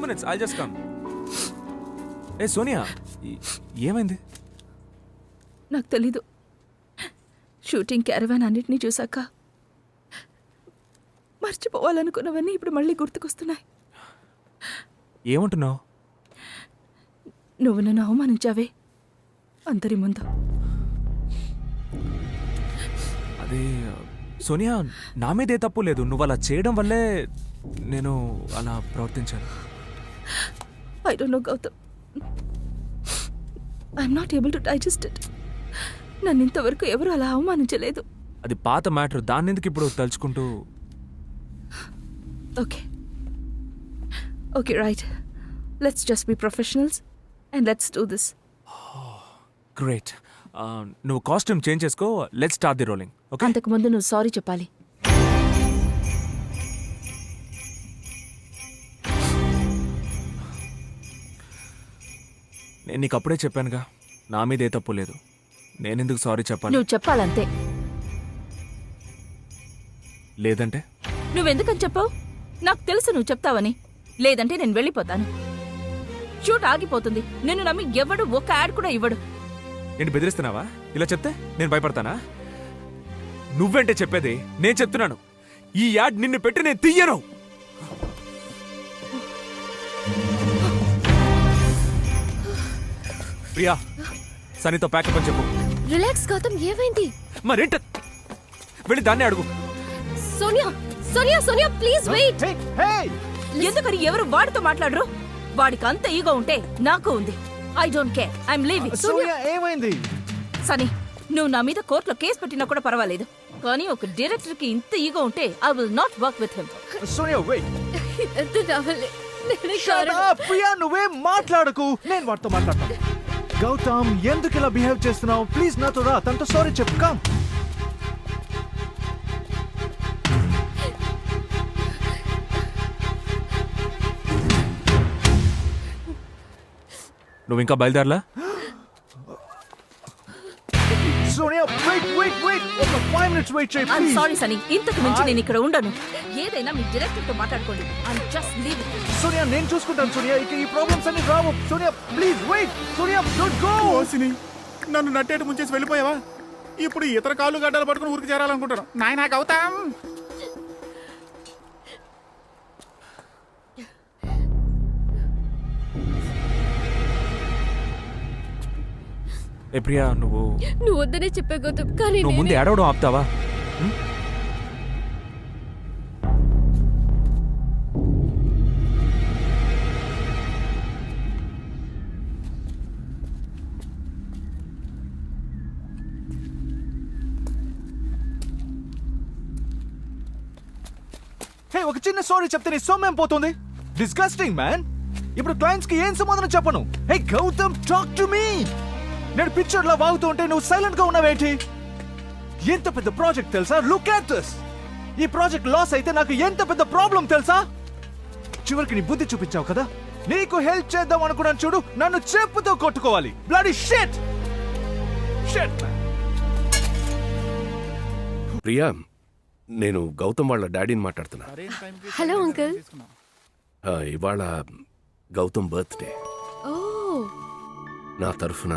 minutes. I'll just come. Hey, Sonia. ఏమైంది? నాకు తెలీదు. షూటింగ్ క్యారవాన్ అన్నిటినీ చూసాక మర్చిపోవాలనుకున్నవన్నీ ఇప్పుడు మళ్ళీ గుర్తుకొస్తున్నాయి. ఏమంటున్నావు? నువ్వు నన్ను అవమానించావే అందరి ముందు. అదే సోనియా, నా మీదే తప్పు లేదు. నువ్వు అలా చేయడం వల్లే నేను అలా ప్రవర్తించాను. I don't know Gautam. I'm not able to digest it. నన్ను ఇంతవరకు ఎవరు అలా అవమానించలేదు. అది పాత మ్యాటర్. దాన్ని ఎందుకు ఇప్పుడు తలుచుకుంటూ? Okay okay right. Let's just be professionals and let's do this. Great. నువ్వు కాస్ట్యూమ్ చేంజ్ చేసుకో. Let's start the rolling. Okay. అంతకు ముందు నువ్వు సారీ చెప్పాలి. నేను నీకు అప్పుడే చెప్పానుగా, నా మీద ఏ తప్పు లేదు. నేనెందుకు సారీ చెప్పాలి? నువ్వు చెప్పాలంతే. లేదంటే? నువ్వెందుకని చెప్పావు? నాకు తెలుసు నువ్వు చెప్తావని. లేదంటే నేను వెళ్ళిపోతాను. షూట్ ఆగిపోతుంది. నిన్ను నమ్మి ఎవడు ఒక యాడ్ కూడా ఇవ్వడు. ఏంటి బెదిరిస్తున్నావా? ఇలా చెప్తే నేను భయపడతానా? నువ్వేంటే చెప్పేది? నేను చెప్తున్నాను, ఈ యాడ్ నిన్ను పెట్టి నేను తీయను. ప్రియా, సనీతో ప్యాకప్ అని చెప్పు. రిలాక్స్ గౌతమ్, ఏమైంది? మరేంట? వెళ్ళి దాన్ని అడుగు. Sonia Sonia Sonia please wait. ఎందుకని ఎవరు వాడితో మాట్లాడరు? వాడికి అంత ఈగో ఉంటే నాకు ఉంది. I don't care. I'm leaving. Sonia ఏమైంది? సనీ, నువ్వు నా మీద కోర్టులో కేసు పెట్టినా కూడా పర్వాలేదు, కానీ ఒక డైరెక్టర్ కి ఇంత ఈగో ఉంటే I will not work with him. Sonia wait. ఇదంతా నా వల్లే. నేనే Shut కారణం. up, ప్రియా, నువ్వేం మాట్లాడకు. నేను వాడితో మాట్లాడతాను. గౌతమ్, ఎందుకు ఇలా బిహేవ్ చేస్తున్నావు? ప్లీజ్ నాతో రా, తనతో సారీ చెప్పు. కమ్. నువ్వు ఇంకా బయలుదేరలా? సోనియా వెయిట్. ఒక 5 minutes వెయిట్ చేయి ఐఎమ్ ప్లీజ్. సారీ సనీ, ఇంతకు మించి నేను ఇక్కడ ఉండను. ఏదైనా మీ డైరెక్టర్ తో మాట్లాడుకోండి. I'm just leaving. సోనియా నేను చూసుకుంటాను. సోనియా ఇక ఈ ప్రాబ్లమ్స్ అన్ని రావు. Sonia please wait. Sonia don't go. ఓసిని, నన్ను నట్టేటు ముంచేసి వెళ్ళిపోయావా? ఇప్పుడు ఇతర కాళ్ళు గడ్డలు పట్టుకుని ఊరికి చేరాలనుకుంటాను. నాయనా గౌతమ్. ఏ ప్రియా, నువ్వు వద్దనే చెప్పే గౌతమ్, కానీ నువ్వు ముందు ఏడవడం ఆపుతావా? హే, ఒక చిన్న సారీ చెప్తే నీ సొమ్మేం పోతుంది? Disgusting man. ఇప్పుడు క్లయింట్స్ కి ఏం సమాధానం చెప్పను? హే గౌతమ్, టాక్ టు మీ. నేను పిక్చర్ లా వాగుతూ ఉంటే నువ్వు సైలెంట్ గా ఉన్నావేంటి? ఎంత పెద్ద ప్రాజెక్ట్ తెలుసా? Look at this. ఈ ప్రాజెక్ట్ లాస్ అయితే నాకు ఎంత పెద్ద ప్రాబ్లం తెలుసా? చివరికి నీ బుద్ధి చూపించావు కదా, నీకు హెల్ప్ చేద్దాం అనుకున్నాను చూడు, నన్ను చెప్పుతో కొట్టుకోవాలి. Bloody shit. Shit man. Priya, నేను గౌతమ్ వాళ్ళ డాడీని మాట్లాడుతున్నా. Hello uncle. ఇవాళ గౌతమ్ బర్త్డే. ఓ నా తరఫున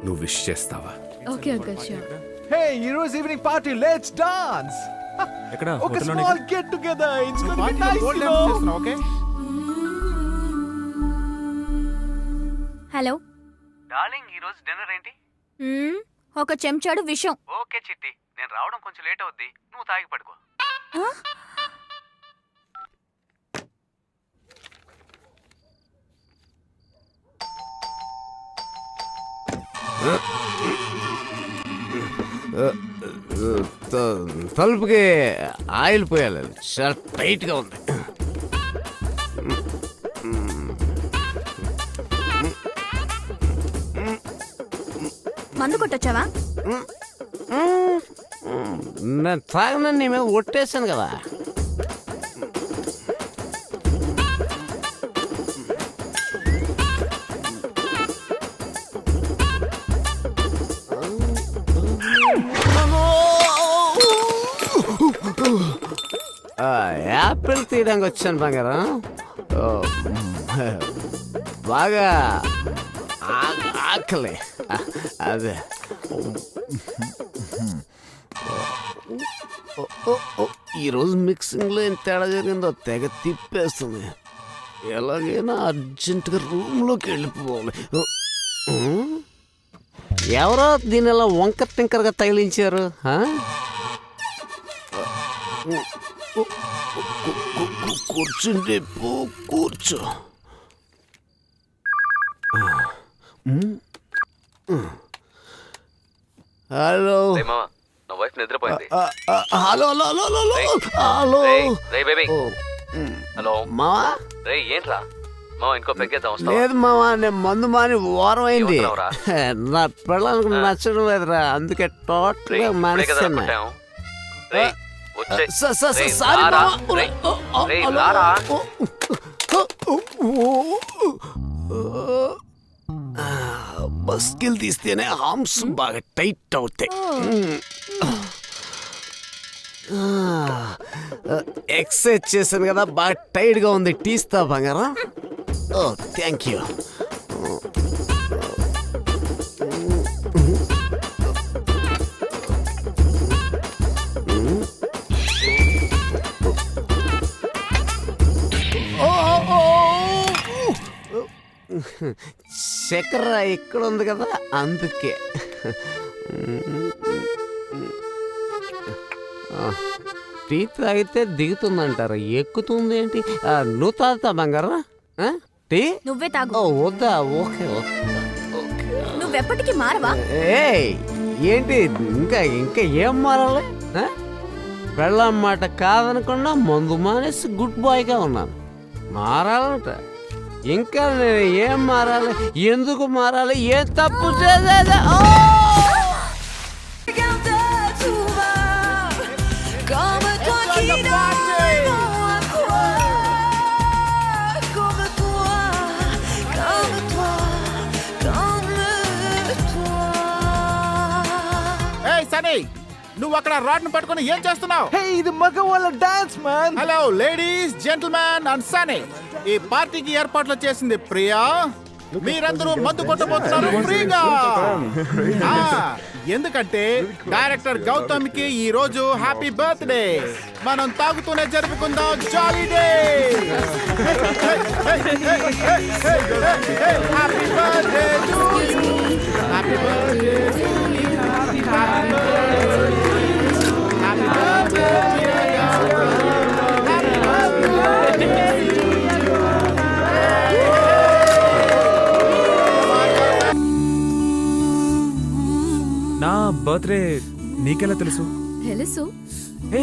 నువ్వు విష్ చేస్తావా? Okay uncle, sure. హే, ఈ రోజు ఈవినింగ్ పార్టీ, లెట్స్ డాన్స్. ఎక్కడ? ఒక హోటల్లోనే? Small get together. It's going to be nice, could you dance no. చేస్తున్నావు, ఓకే? హలో డార్లింగ్, ఈ రోజు డిన్నర్ ఏంటి? ఒక చెంచాడు విషం. ఓకే చిట్టి, నేను రావడం కొంచెం లేట్ అవుద్ది, నువ్వు తాగి పడుకో. తలుపుకి ఆయిల్ పోయాలి, చాలా టైట్గా ఉంది. మందు కొట్టొచ్చావా? నేను తాగనని నీ మీద ఒట్టేసాను కదా. యాపిల్ తీయడానికి వచ్చాను బంగారం. బాగా ఆకలి అదే ఈరోజు మిక్సింగ్లో ఏం తేడా జరిగిందో తెగ తిప్పేస్తుంది. ఎలాగైనా అర్జెంటుగా రూమ్లోకి వెళ్ళిపోవాలి. ఎవరో దీని ఇలా వంకర టింకర్గా తగిలించారు. కూర్చుంటే కూర్చో. హలో నా వైఫ్ నిద్రపోయింది. Hello hello hello hello hello రే బేబీ. హలో మావా. రే ఏంట్రా మామ ఇంకో పెగ్గేద్దాం వస్తావా? లేదు మావా, నేను మందు మాని వారం అయింది. ఏమంటున్నావురా? నా పిల్లలకు నచ్చడం లేదురా, అందుకే టోటల్ రేయ్, గా ఇప్పుడే కదా మానేస్తున్నా. అనుకుంటాం. రేయ్, వచ్చేయ్. రేయ్, సారీ రారా. మావా. రేయ్, రేయ్, రారా. బస్కిల్ తీస్తేనే హార్మ్స్ బాగా టైట్ అవుతాయి. ఎక్సర్సైజ్ చేశాను కదా, బాగా టైట్గా ఉంది. టీస్తా బంగారం. ఓ థ్యాంక్ యూ. చక్కెర ఇక్కడ ఉంది కదా, అందుకే. టీ తాగితే దిగుతుందంటారు, ఎక్కుతుంది ఏంటి? నువ్వు తాగుతా బంగారా టీ? నువ్వే తాగు. ఓ వద్దా? Okay okay. నువ్వెప్పటికీ మారవా? ఏయ్ ఏంటి ఇంకా ఇంకా ఏం మారాలి? పెళ్ళం మాట కాదనకుండా మందు మానేసి గుడ్ బాయ్గా ఉన్నాను. మారాలంట ఇంకా నేను ఏం మారాలి? ఎందుకు మారాలి? ఏం తప్పు చేసేదా? ఏయ్ సనీ, నువ్వు అక్కడ రాడ్ను పట్టుకొని ఏం చేస్తున్నావు? హే, ఇది మగవాళ్ళ dance man. Hello ladies, gentlemen and Sunny. ఈ పార్టీకి ఏర్పాట్లు చేసింది ప్రియా. మీరందరూ మందు కొట్టబోతున్నారు ఫ్రీగా. ఎందుకంటే డైరెక్టర్ గౌతమ్ కి ఈ రోజు హ్యాపీ బర్త్డే. మనం తాగుతూనే జరుపుకుందాం jolly day. Happy birthday to you. Happy birthday to you. Happy birthday. Happy birthday నా బర్త్డే నీకెలా తెలుసు? తెలుసు. ఏ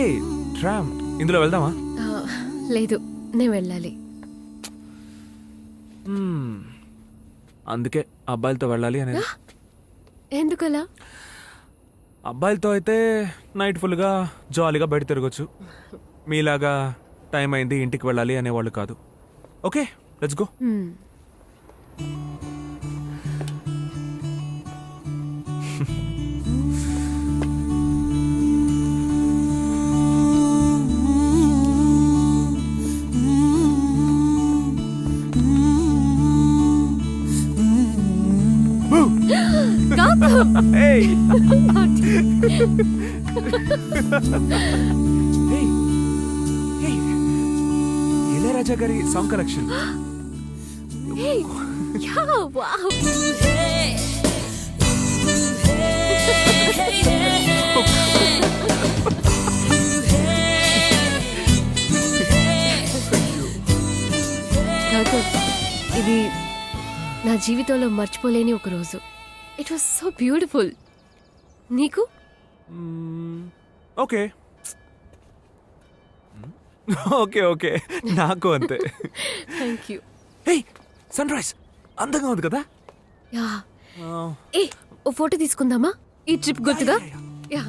ట్రామ్, ఇందులో వెళ్దామా? లేదు, నేను వెళ్ళాలి. అందుకే అబ్బాయిలతో వెళ్ళాలి అనేది. ఎందుకలా? అబ్బాయిలతో అయితే నైట్ ఫుల్గా జాలీగా బయట తిరగచ్చు. మీలాగా టైం అయింది ఇంటికి వెళ్ళాలి అనేవాళ్ళు కాదు. Okay, let's go. Hey! Hey! Hey! Ilaiyaraaja గారి song collection. Hey! Yeah, wow! Gautam, ఇది నా జీవితంలో మర్చిపోలేని ఒక రోజు. It was so beautiful. నీకు? ఓకే ఓకే ఓకే, నాకు అంతే. Thank you. Hey, sunrise అందంగా ఉంది కదా. యా. ఏ, ఓ ఫోటో తీసుకుందామా? ఈ ట్రిప్ గుర్తుగా? యా.